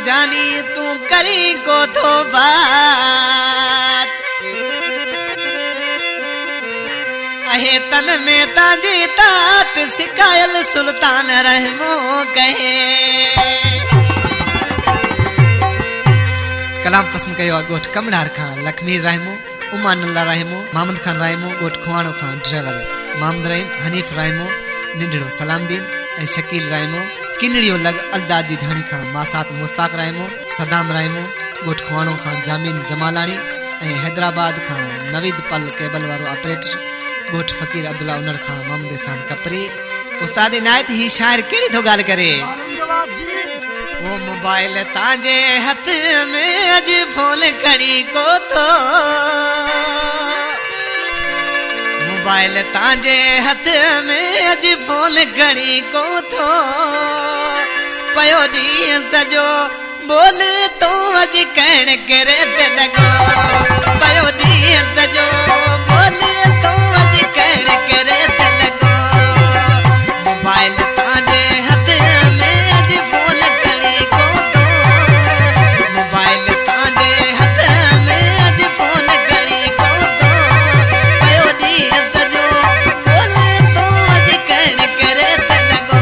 जानी तू करी को तो बात अहे तन में ताजी तात सिकायल सुल्तान रहमो कहे कलाम पसंद कयो गोठ कमड़ार खां लखमीर रहमो उमान अल्लाह रहमो मोहम्मद खान रहमो गोठ खुआणो खां ड्राइवर मोहम्मद रहीम हनीफ रहमो निंडड़ो सलामदीन ए शकील रहमो किनड़ियो लग अल्दाद जी ढाणी खां मासात मुस्ताक रहमो सदाम रहमो गोठ खुआणो खां जामीन जमालानी ए हैदराबाद खां नवीद पल केबल वारो ऑपरेटर गोठ फकीर अब्दुल्ला उनर खां मोहम्मद हसन कपरी उस्ताद इनायत ही शायर केड़ी तो गाल करे वो मोबाइल ताजे हाथ में अज फोन कड़ी को तो मोबाइल ताजे हाथ में अज फोन कड़ी को तो पयो दी सजो बोल तो अज कहण करे ते लगो पयो दी सजो बोल तो अज कहण करे ते लगो मोबाइल ताजे हाथ में अज फोन कड़ी को तो मोबाइल ताजे हाथ में अज फोन कड़ी को तो पयो दी सजो बोल तो अज कहण करे ते लगो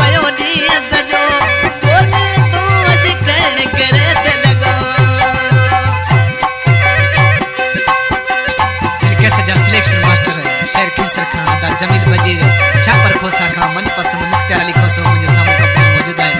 पयो दी सजो बोल तो अज कहण करे ते लगो कैसे जा सिलेक्शन मास्टर है शेर खिसर खान दा जमील वजीर छापर खोसा खान मनपसंद मुख्तार अली खोसा मुझे सामने का मौजूद है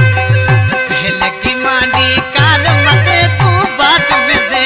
पहले की मांडी काल मत तू बात में से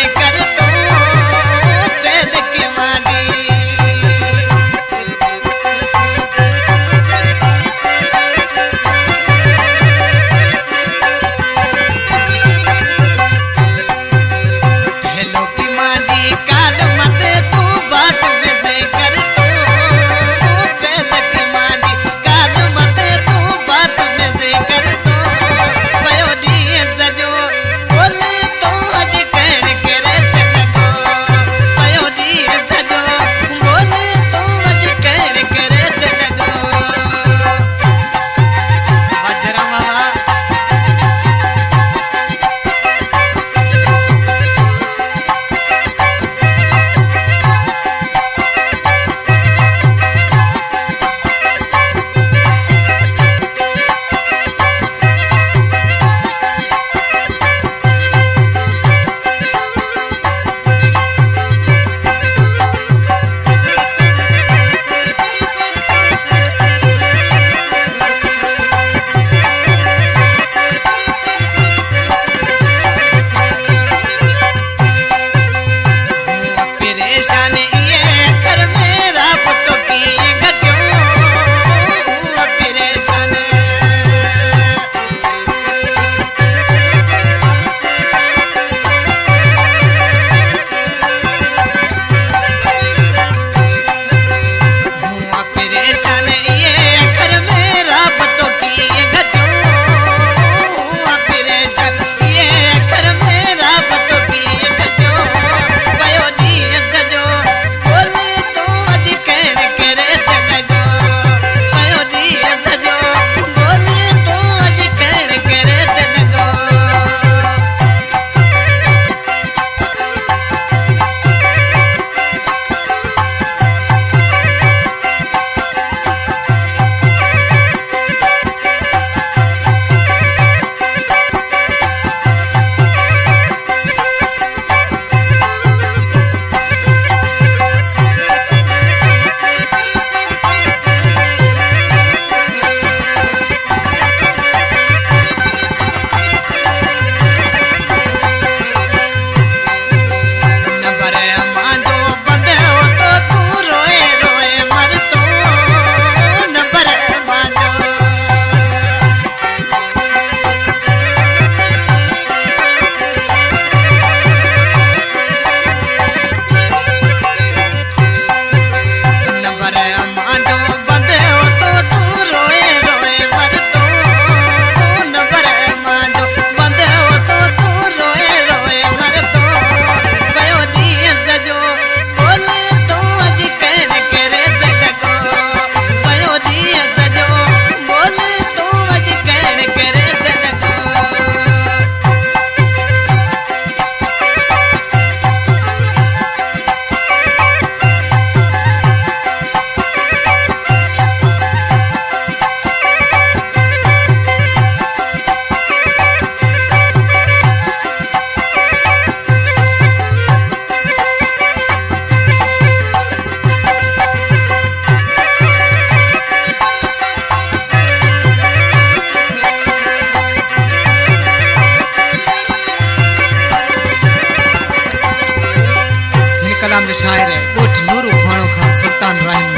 नाम जो शायर है गोठ नूरू खानो खान सुल्तान राहिम